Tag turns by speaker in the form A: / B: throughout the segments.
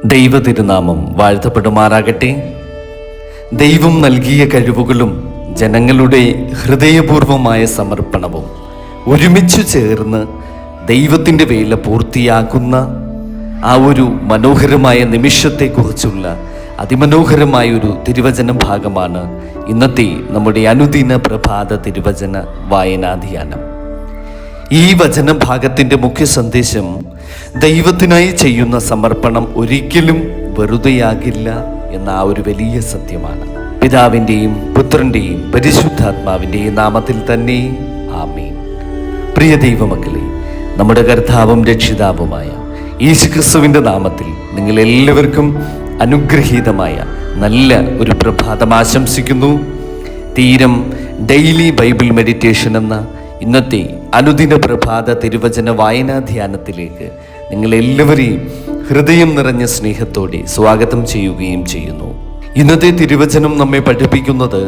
A: ദൈവ തിരുനാമം വാഴ്ത്തപ്പെടുമാറാകട്ടെ. ദൈവം നൽകിയ കഴിവുകളും ജനങ്ങളുടെ ഹൃദയപൂർവമായ സമർപ്പണവും ഒരുമിച്ചു ചേർന്ന് ദൈവത്തിൻ്റെ വേല പൂർത്തിയാക്കുന്ന ആ ഒരു മനോഹരമായ നിമിഷത്തെക്കുറിച്ചുള്ള അതിമനോഹരമായൊരു തിരുവചന ഭാഗമാണ് ഇന്നത്തെ നമ്മുടെ അനുദിന പ്രഭാത തിരുവചന വായനാധ്യാനം. ഈ വചനഭാഗത്തിൻ്റെ മുഖ്യ സന്ദേശം ദൈവത്തിനായി ചെയ്യുന്ന സമർപ്പണം ഒരിക്കലും വെറുതെയാകില്ല എന്ന ആ ഒരു വലിയ സത്യമാണ്. പിതാവിൻ്റെയും പുത്രൻ്റെയും പരിശുദ്ധാത്മാവിൻ്റെയും നാമത്തിൽ തന്നെ ആമേൻ. പ്രിയ ദൈവമക്കളെ, നമ്മുടെ കർത്താവും രക്ഷിതാവുമായ യേശുക്രിസ്തുവിൻ്റെ നാമത്തിൽ നിങ്ങളെല്ലാവർക്കും അനുഗ്രഹീതമായ നല്ല ഒരു പ്രഭാതം ആശംസിക്കുന്നു. തീരം ഡെയിലി ബൈബിൾ മെഡിറ്റേഷൻ എന്ന ഇന്നത്തെ അനുദിന പ്രഭാത തിരുവചന വായനാധ്യാനത്തിലേക്ക് നിങ്ങളെല്ലാവരെയും ഹൃദയം നിറഞ്ഞ സ്നേഹത്തോടെ സ്വാഗതം ചെയ്യുകയും ചെയ്യുന്നു. ഇന്നത്തെ തിരുവചനം നമ്മെ പഠിപ്പിക്കുന്നത്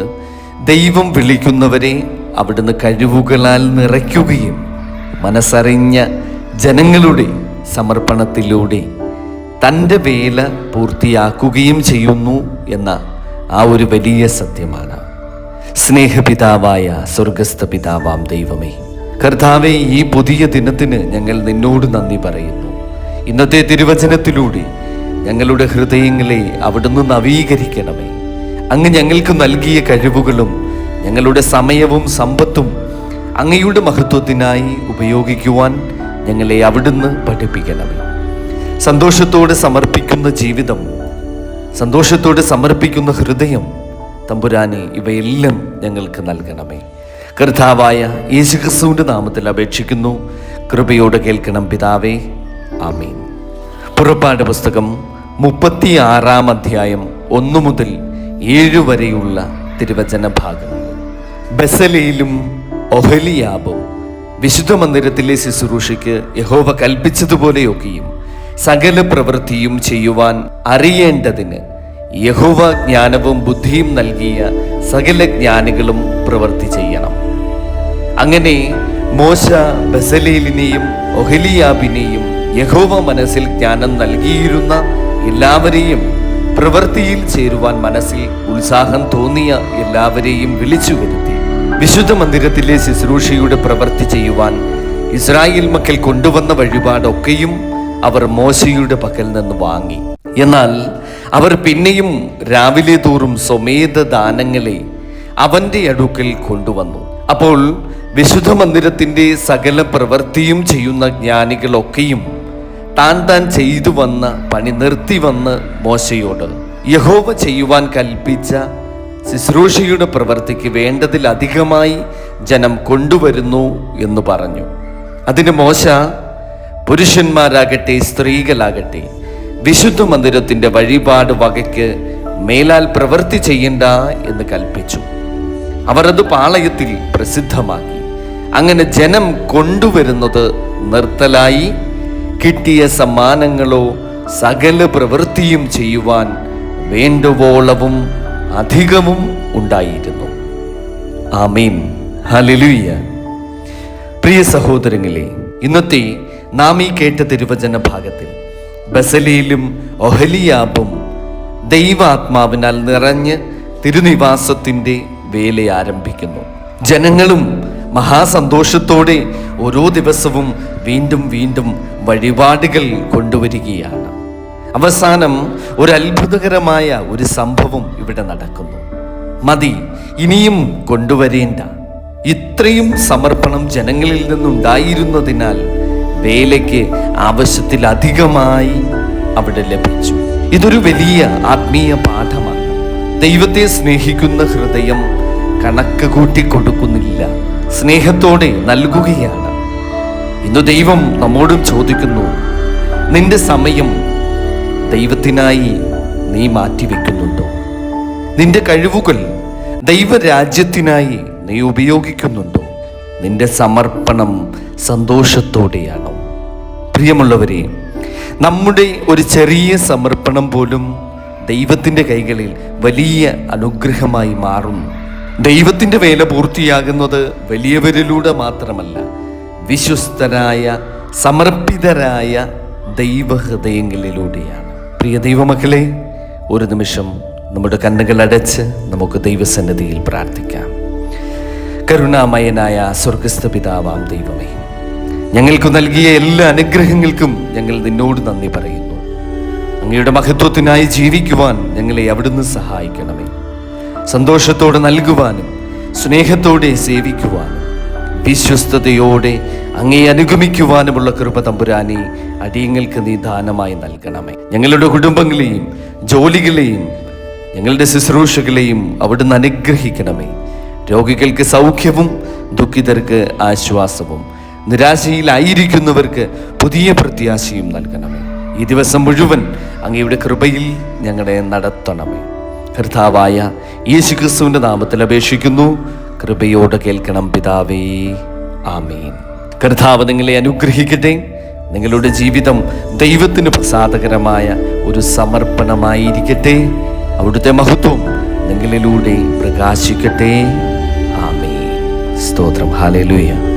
A: ദൈവം വിളിക്കുന്നവരെ അവിടുന്ന് കഴിവുകളാൽ നിറയ്ക്കുകയും മനസ്സറിഞ്ഞ ജനങ്ങളുടെ സമർപ്പണത്തിലൂടെ തൻ്റെ വേല പൂർത്തിയാക്കുകയും ചെയ്യുന്നു എന്ന ആ ഒരു വലിയ സത്യമാണ്. സ്നേഹപിതാവായ സ്വർഗസ്ഥ പിതാവാം ദൈവമേ, കർത്താവേ, ഈ പുതിയ ദിനത്തിന് ഞങ്ങൾ നിന്നോട് നന്ദി പറയുന്നു. ഇന്നത്തെ തിരുവചനത്തിലൂടെ ഞങ്ങളുടെ ഹൃദയങ്ങളെ അവിടുന്ന് നവീകരിക്കണമേ. അങ്ങ് ഞങ്ങൾക്ക് നൽകിയ കഴിവുകളും ഞങ്ങളുടെ സമയവും സമ്പത്തും അങ്ങയുടെ മഹത്വത്തിനായി ഉപയോഗിക്കുവാൻ ഞങ്ങളെ അവിടുന്ന് പഠിപ്പിക്കണമേ. സന്തോഷത്തോടെ സമർപ്പിക്കുന്ന ജീവിതം, സന്തോഷത്തോടെ സമർപ്പിക്കുന്ന ഹൃദയം തമ്പുരാനെ, ഇവയെല്ലാം ഞങ്ങൾക്ക് നൽകണമേ. കർത്താവായ യേശുക്രിസ്തുവിൻ്റെ നാമത്തിൽ അപേക്ഷിക്കുന്നു. കൃപയോടെ കേൾക്കണം പിതാവേ, ആമേൻ. പുറപ്പാട് പുസ്തകം 36-ാം അധ്യായം 1 മുതൽ 7 വരെയുള്ള തിരുവചന ഭാഗങ്ങൾ. ബസലേലും ഒഹലിയാബും വിശുദ്ധ മന്ദിരത്തിലെ ശുശ്രൂഷയ്ക്ക് യഹോവ കൽപ്പിച്ചതുപോലെയൊക്കെയും സകല പ്രവൃത്തിയും ചെയ്യുവാൻ അറിയേണ്ടതിന് യഹോവ ജ്ഞാനവും ബുദ്ധിയും നൽകിയ സകല ജ്ഞാനികളും പ്രവൃത്തി ചെയ്യണം. അങ്ങനെ മോശ ബസലേലിനെയും ഒഹലിയാബിനെയും യഹോവ മനസ്സിൽ ജ്ഞാനം നൽകിയിരുന്ന എല്ലാവരെയും പ്രവൃത്തിയിൽ ചേരുവാൻ മനസ്സിൽ ഉത്സാഹം തോന്നിയ എല്ലാവരെയും വിളിച്ചു വരുത്തി വിശുദ്ധ മന്ദിരത്തിലെ ശുശ്രൂഷയുടെ പ്രവൃത്തി ചെയ്യുവാൻ ഇസ്രായേൽ മക്കൾ കൊണ്ടുവന്ന വഴിപാടൊക്കെയും അവർ മോശയുടെ പക്കൽ നിന്ന് വാങ്ങി. എന്നാൽ അവർ പിന്നെയും രാവിലെ തോറും സ്വമേധ ദാനങ്ങളെ അവന്റെ അടുക്കൽ കൊണ്ടുവന്നു. അപ്പോൾ വിശുദ്ധ മന്ദിരത്തിന്റെ സകല പ്രവൃത്തിയും ചെയ്യുന്ന ജ്ഞാനികളൊക്കെയും താൻ ചെയ്തു വന്ന പണി നിർത്തി വന്ന് മോശയോട്, യഹോവ ചെയ്യുവാൻ കൽപ്പിച്ച ശുശ്രൂഷയുടെ പ്രവൃത്തിക്ക് വേണ്ടതിലധികമായി ജനം കൊണ്ടുവരുന്നു എന്ന് പറഞ്ഞു. അതിന് മോശ, പുരുഷന്മാരാകട്ടെ സ്ത്രീകളാകട്ടെ വിശുദ്ധ മന്ദിരത്തിന്റെ വഴിപാട് വകയ്ക്ക് മേലാൽ പ്രവൃത്തി ചെയ്യണ്ട എന്ന് കൽപ്പിച്ചു. അവർ അത് പാളയത്തിൽ പ്രസിദ്ധമാക്കി. അങ്ങനെ ജനം കൊണ്ടുവരുന്നത് നിർത്തലായി. കിട്ടിയ സമ്മാനങ്ങളോ സകല പ്രവൃത്തിയും ചെയ്യുവാൻ വേണ്ടുവോളവും അധികവും ഉണ്ടായിരുന്നു. ആമേൻ, ഹല്ലേലൂയ. പ്രിയ സഹോദരങ്ങളെ, ഇന്നത്തെ നാം ഈ കേട്ട തിരുവചന ഭാഗത്തിൽ ബസലേലും ഒഹലിയാബും ദൈവാത്മാവിനാൽ നിറഞ്ഞ് തിരുനിവാസത്തിൻ്റെ വേല ആരംഭിക്കുന്നു. ജനങ്ങളും മഹാസന്തോഷത്തോടെ ഓരോ ദിവസവും വീണ്ടും വീണ്ടും വഴിപാടുകൾ കൊണ്ടുവരികയാണ്. അവസാനം ഒരു അത്ഭുതകരമായ ഒരു സംഭവം ഇവിടെ നടക്കുന്നു. മതി, ഇനിയും കൊണ്ടുവരേണ്ട. ഇത്രയും സമർപ്പണം ജനങ്ങളിൽ നിന്നുണ്ടായിരുന്നതിനാൽ വേലയ്ക്ക് ആവശ്യത്തിലധികമായി അവിടെ ലഭിച്ചു. ഇതൊരു വലിയ ആത്മീയ പാഠമാണ്. ദൈവത്തെ സ്നേഹിക്കുന്ന ഹൃദയം കണക്ക് കൂട്ടി കൊടുക്കുന്നില്ല, സ്നേഹത്തോടെ നൽകുകയാണ്. ഇന്ന് ദൈവം നമ്മോടും ചോദിക്കുന്നു, നിന്റെ സമയം ദൈവത്തിനായി നീ മാറ്റിവെക്കുന്നുണ്ടോ? നിന്റെ കഴിവുകൾ ദൈവരാജ്യത്തിനായി നീ ഉപയോഗിക്കുന്നുണ്ടോ? നിന്റെ സമർപ്പണം സന്തോഷത്തോടെയാണോ? പ്രിയമുള്ളവരെ, നമ്മുടെ ഒരു ചെറിയ സമർപ്പണം പോലും ദൈവത്തിൻ്റെ കൈകളിൽ വലിയ അനുഗ്രഹമായി മാറുന്നു. ദൈവത്തിൻ്റെ വേല പൂർത്തിയാകുന്നത് വലിയവരിലൂടെ മാത്രമല്ല, വിശ്വസ്തരായ സമർപ്പിതരായ ദൈവഹൃദയങ്ങളിലൂടെയാണ്. പ്രിയ ദൈവമക്കളെ, ഒരു നിമിഷം നമ്മുടെ കണ്ണുകൾ അടച്ച് നമുക്ക് ദൈവസന്നിധിയിൽ പ്രാർത്ഥിക്കാം. കരുണാമയനായ സ്വർഗസ്ഥ പിതാവാം ദൈവമേ, ഞങ്ങൾക്ക് നൽകിയ എല്ലാ അനുഗ്രഹങ്ങൾക്കും ഞങ്ങൾ നിന്നോട് നന്ദി പറയുന്നു. അങ്ങയുടെ മഹത്വത്തിനായി ജീവിക്കുവാൻ ഞങ്ങളെ അവിടുന്ന് സഹായിക്കണമേ. സന്തോഷത്തോടെ നൽകുവാനും സ്നേഹത്തോടെ സേവിക്കുവാനും വിശ്വസ്തയോടെ അങ്ങയെ അനുഗമിക്കുവാനുമുള്ള കൃപ തമ്പുരാനെ അടിയങ്ങൾക്ക് നീ ദാനമായി നൽകണമേ. ഞങ്ങളുടെ കുടുംബങ്ങളെയും ജോലികളെയും ഞങ്ങളുടെ ശുശ്രൂഷകളെയും അവിടുന്ന് അനുഗ്രഹിക്കണമേ. രോഗികൾക്ക് സൗഖ്യവും ദുഃഖിതർക്ക് ആശ്വാസവും നിരാശയിലായിരിക്കുന്നവർക്ക് പുതിയ പ്രത്യാശയും നൽകണമേ. ഈ ദിവസം മുഴുവൻ അങ്ങയുടെ കൃപയിൽ ഞങ്ങളെ നടത്തണമേ. കർത്താവായ യേശുക്രിസ്തുവിന്റെ നാമത്തിൽ അപേക്ഷിക്കുന്നു. കൃപയോടെ കേൾക്കണം പിതാവേ. ആമേൻ. കർത്താവ് നിങ്ങളെ അനുഗ്രഹിക്കട്ടെ. നിങ്ങളുടെ ജീവിതം ദൈവത്തിന് പ്രസാദകരമായ ഒരു സമർപ്പണമായിരിക്കട്ടെ. അവിടുത്തെ മഹത്വം നിങ്ങളിലൂടെ പ്രകാശിക്കട്ടെ. ആമേൻ. സ്തോത്രം. ഹല്ലേലൂയ.